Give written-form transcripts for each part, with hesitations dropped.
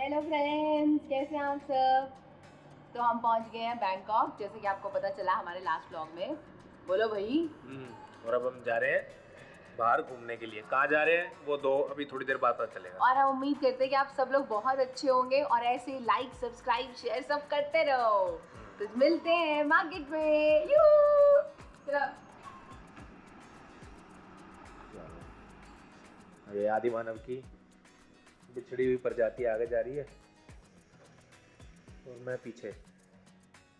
Hello friends, कैसे हैं आप सब। तो हम पहुंच गए हैं बैंकॉक, जैसे कि आपको पता चला हमारे लास्ट व्लॉग में। बोलो भाई। और अब हम जा रहे हैं बाहर घूमने के लिए। कहाँ जा रहे हैं वो दो अभी थोड़ी देर बाद पता चलेगा। और हम उम्मीद करते हैं कि आप सब लोग बहुत अच्छे होंगे और ऐसे लाइक सब्सक्राइब शेयर सब करते रहो। तो मिलते हैं मार्केट में। चलो। ये आदि मानव की बिछड़ी हुई प्रजाति आगे जा रही है और मैं पीछे।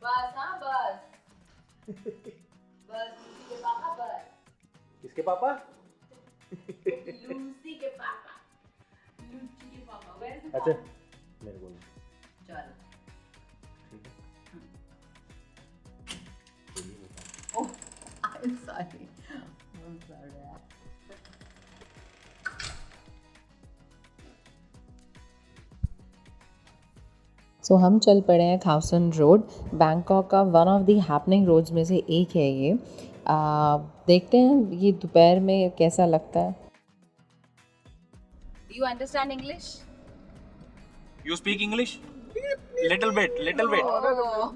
बस हाँ बस बस लूसी के पापा बस। किसके पापा? लूसी के पापा। लूसी के पापा वैसे। अच्छा मेरे को चलो ठीक है। Oh I am sorry. यार। सो हम चल पड़े हैं खाउसन रोड। बैंकॉक का one of the happening roads में से एक है ये। देखते हैं ये दोपहर में कैसा लगता है। Do you understand English? You speak English? Little bit. Oh.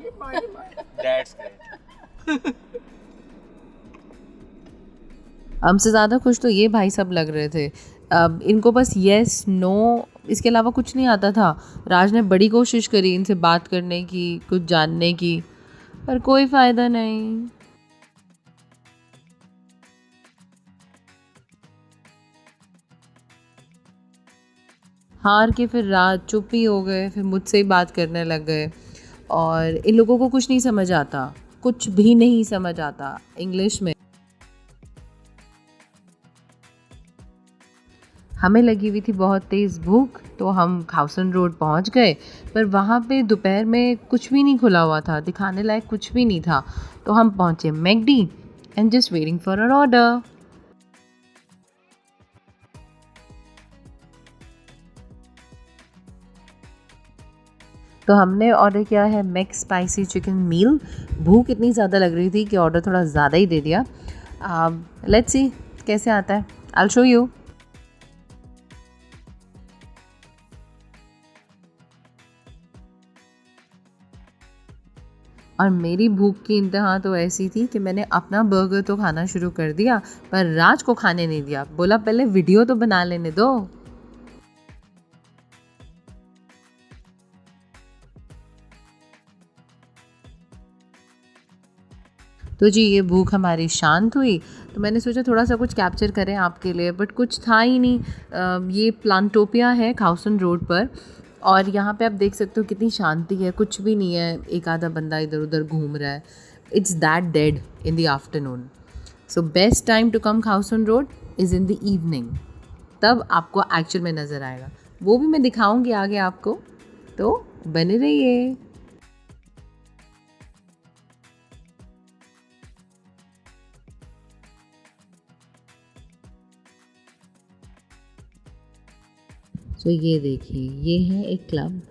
That's great. हमसे ज़्यादा खुश तो ये भाई सब लग रहे थे। अब इनको बस येस नो इसके अलावा कुछ नहीं आता था। राज ने बड़ी कोशिश करी इनसे बात करने की, कुछ जानने की, पर कोई फ़ायदा नहीं। हार के फिर रात चुप ही हो गए, फिर मुझसे ही बात करने लग गए। और इन लोगों को कुछ नहीं समझ आता, कुछ भी नहीं समझ आता इंग्लिश में। हमें लगी हुई थी बहुत तेज़ भूख, तो हम खाउसन रोड पहुंच गए। पर वहाँ पे दोपहर में कुछ भी नहीं खुला हुआ था, दिखाने लायक कुछ भी नहीं था। तो हम पहुँचे McD and just waiting for our order. तो हमने ऑर्डर किया है मैक स्पाइसी चिकन मील। भूख इतनी ज़्यादा लग रही थी कि ऑर्डर थोड़ा ज़्यादा ही दे दिया। लेट्स सी कैसे आता है। I will show you. और मेरी भूख की इंतहा तो ऐसी थी कि मैंने अपना बर्गर तो खाना शुरू कर दिया, पर राज को खाने नहीं दिया। बोला पहले वीडियो तो बना लेने दो। तो जी ये भूख हमारी शांत हुई, तो मैंने सोचा थोड़ा सा कुछ कैप्चर करें आपके लिए, बट कुछ था ही नहीं। ये प्लांटोपिया है खाउसन रोड पर, और यहाँ पे आप देख सकते हो कितनी शांति है, कुछ भी नहीं है। एक आधा बंदा इधर उधर घूम रहा है। It's that dead in the afternoon. So best time to come Khao San road is in the evening. तब आपको एक्चुअल में नज़र आएगा, वो भी मैं दिखाऊंगी आगे आपको, तो बने रहिए। सो ये देखिए, ये है एक क्लब,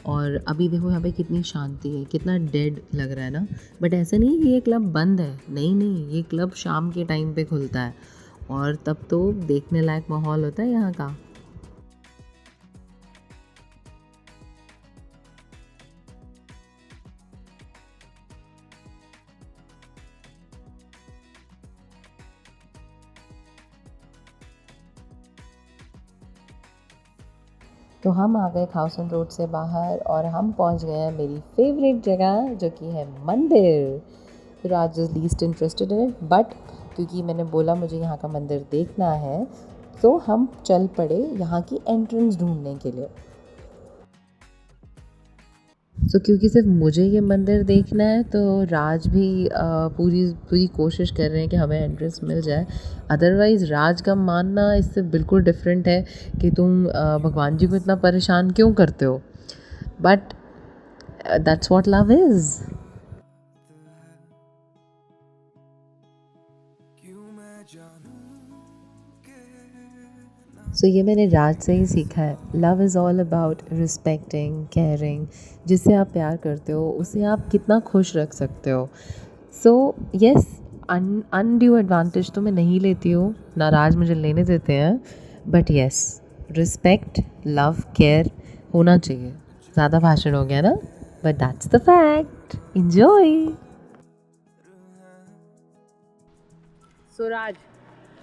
और अभी देखो यहाँ पे कितनी शांति है, कितना डेड लग रहा है ना। बट ऐसा नहीं है कि ये क्लब बंद है, नहीं नहीं, ये क्लब शाम के टाइम पे खुलता है और तब तो देखने लायक माहौल होता है यहाँ का। तो हम आ गए खाउसन रोड से बाहर और हम पहुंच गए हैं मेरी फेवरेट जगह, जो कि है मंदिर। Raj is least interested in it, but क्योंकि मैंने बोला मुझे यहाँ का मंदिर देखना है, तो हम चल पड़े यहाँ की एंट्रेंस ढूंढने के लिए। सो क्योंकि सिर्फ मुझे ये मंदिर देखना है, तो राज भी पूरी पूरी कोशिश कर रहे हैं कि हमें एंट्रेंस मिल जाए। अदरवाइज़ राज का मानना इससे बिल्कुल डिफरेंट है कि तुम भगवान जी को इतना परेशान क्यों करते हो। But that's what love is. So ये मैंने राज से ही सीखा है। Love is all about respecting, caring. जिससे आप प्यार करते हो उसे आप कितना खुश रख सकते हो। सो येस, अनड्यू एडवांटेज तो मैं नहीं लेती हूँ, ना राज मुझे लेने देते हैं। But yes, respect, love, care होना चाहिए। ज़्यादा भाषण हो गया ना, but that's the fact. Enjoy. So Raj,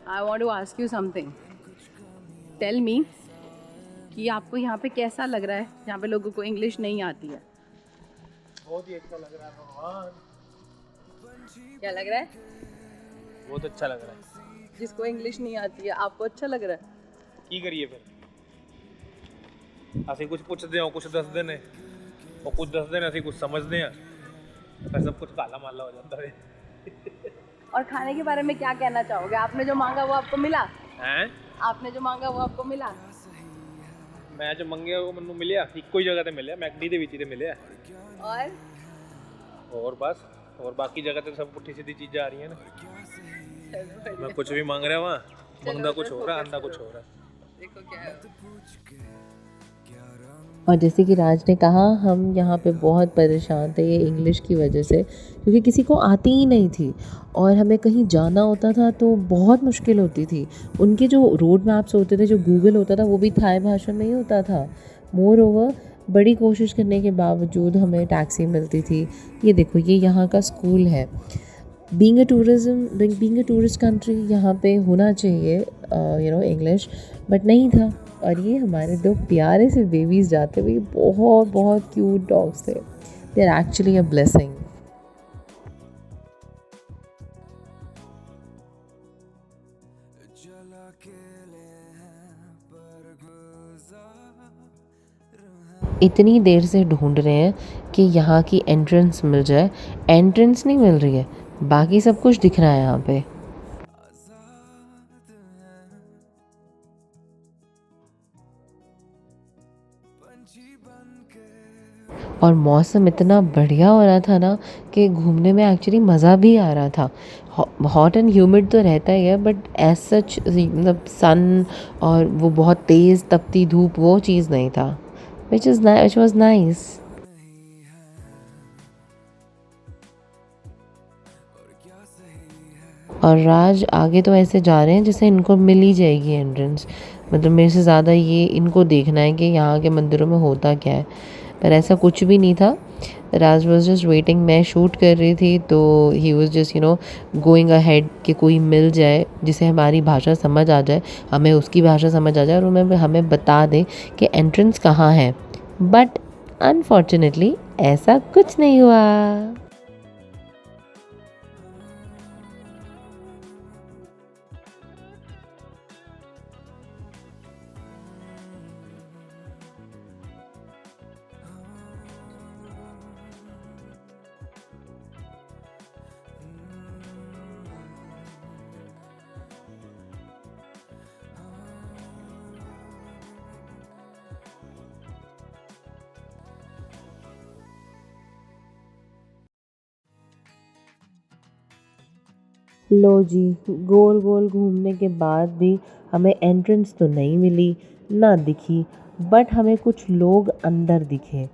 I want to ask you something. Tell me कि आपको यहाँ पे कैसा लग रहा है, यहाँ पे लोगों को इंग्लिश नहीं आती है? बहुत ही अच्छा लग रहा है भगवान, क्या लग रहा है? बहुत अच्छा लग रहा है। जिसको इंग्लिश नहीं आती है, आपको अच्छा लग रहा है? की करिए फिर, ਅਸੀਂ ਕੁਝ ਪੁੱਛਦੇ ਹਾਂ ਕੁਝ ਦੱਸਦੇ ਨੇ, ਉਹ ਕੁਝ ਦੱਸਦੇ ਨੇ ਅਸੀਂ ਕੁਝ ਸਮਝਦੇ ਹਾਂ, ਫਿਰ सब कुछ काला माला हो जाता है। और खाने के बारे में क्या कहना चाहोगे? आपने जो मांगा वो आपको मिला? हैं? आपने जो मांगा वो आपको मिला? ਮੈਂ ਜੋ ਮੰਗਿਆ ਉਹ ਮੈਨੂੰ ਮਿਲਿਆ, ਇੱਕੋ ਹੀ ਜਗ੍ਹਾ ਤੇ ਮਿਲਿਆ, ਮੈਕਡੀ ਦੇ ਵਿੱਚ ਹੀ ਤੇ ਮਿਲਿਆ। और बस, और बाकी जगह तो सब पुट्ठी सीधी चीज़ें आ रही हैं ना। मैं कुछ भी मांग रहा वहाँ, मंगदा कुछ हो रहा, आंदा कुछ हो रहा। देखो क्या है। और जैसे कि राज ने कहा, हम यहाँ पे बहुत परेशान थे ये इंग्लिश की वजह से, क्योंकि किसी को आती ही नहीं थी और हमें कहीं जाना होता था तो बहुत मुश्किल होती थी। उनके जो रोड मैप्स होते थे, जो गूगल होता था, वो भी थाई भाषा में ही होता था। मोर ओवर बड़ी कोशिश करने के बावजूद हमें टैक्सी मिलती थी। ये देखो, ये यहाँ का स्कूल है। बीइंग अ टूरिस्ट कंट्री, यहाँ पे होना चाहिए इंग्लिश, बट नहीं था। और ये हमारे दो प्यारे से बेबीज़ जाते हुए, बहुत बहुत क्यूट डॉग्स थे। They are actually a blessing. इतनी देर से ढूंढ रहे हैं कि यहाँ की एंट्रेंस मिल जाए। एंट्रेंस नहीं मिल रही है, बाकी सब कुछ दिख रहा है यहाँ पे। और मौसम इतना बढ़िया हो रहा था ना कि घूमने में एक्चुअली मज़ा भी आ रहा था। हॉट एंड ह्यूमिड तो रहता ही है, बट एज सच मतलब सन और वो बहुत तेज़ तपती धूप, वो चीज़ नहीं था, which was nice. और राज आगे तो ऐसे जा रहे हैं जैसे इनको मिल ही जाएगी एंट्रेंस। मतलब मेरे से ज़्यादा ये इनको देखना है कि यहाँ के मंदिरों में होता क्या है, पर ऐसा कुछ भी नहीं था। राज वॉज जस्ट वेटिंग। मैं शूट कर रही थी तो he was just going ahead कि कोई मिल जाए जिसे हमारी भाषा समझ आ जाए, हमें उसकी भाषा समझ आ जाए और हमें बता दे कि एंट्रेंस कहाँ है। बट अनफॉर्चुनेटली ऐसा कुछ नहीं हुआ। लो जी, गोल गोल घूमने के बाद भी हमें एंट्रेंस तो नहीं मिली, ना दिखी, बट हमें कुछ लोग अंदर दिखे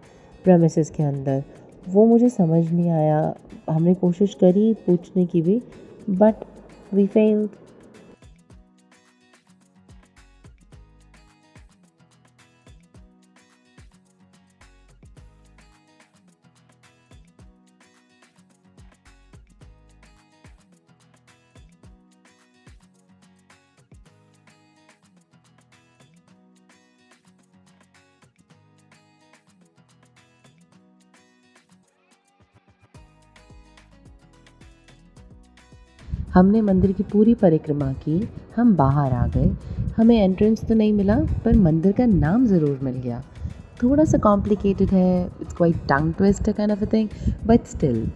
प्रेमिसेस के अंदर। वो मुझे समझ नहीं आया। हमने कोशिश करी पूछने की भी, बट वी फेल्ड। हमने मंदिर की पूरी परिक्रमा की, हम बाहर आ गए। हमें एंट्रेंस तो नहीं मिला, पर मंदिर का नाम ज़रूर मिल गया। थोड़ा सा कॉम्प्लिकेटेड है, it's quite tongue twister kind of a thing, but still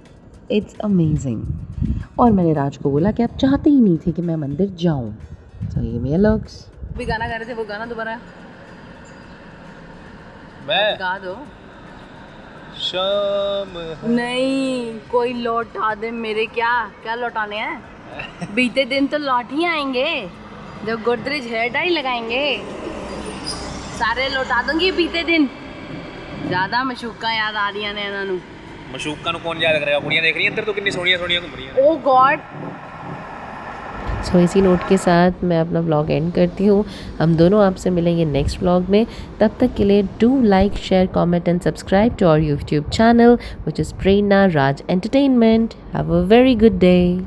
it's amazing. और मैंने राज को बोला कि आप चाहते ही नहीं थे कि मैं मंदिर जाऊँ, सो ये मेरे लुक्स। भी गाना गा रहे थे, वो गाना दोबारा मैं गा दो। शाम नहीं, कोई लौटा दे मेरे। क्या क्या लौटाने हैं? बीते दिन तो लौट ही आएंगे जब गोदरेज हेयर डाई लगाएंगे। सारे लौटा दूंगी बीते दिन। ज़्यादा मशूका याद आ रही ने इन्हां नूं। मशूका ਨੂੰ कौन याद करेगा? कुड़ियां देख रही हैं अंदर तो कितनी सोहणियां सोहणियां घूम रही हैं। ओ गॉड, सो इसी नोट के साथ मैं अपना व्लॉग एंड करती हूँ। हम दोनों आपसे मिलेंगे नेक्स्ट व्लॉग में। तब तक के लिए do like, share, comment and subscribe to our YouTube channel which is Prerna Raj entertainment. Have a very good day.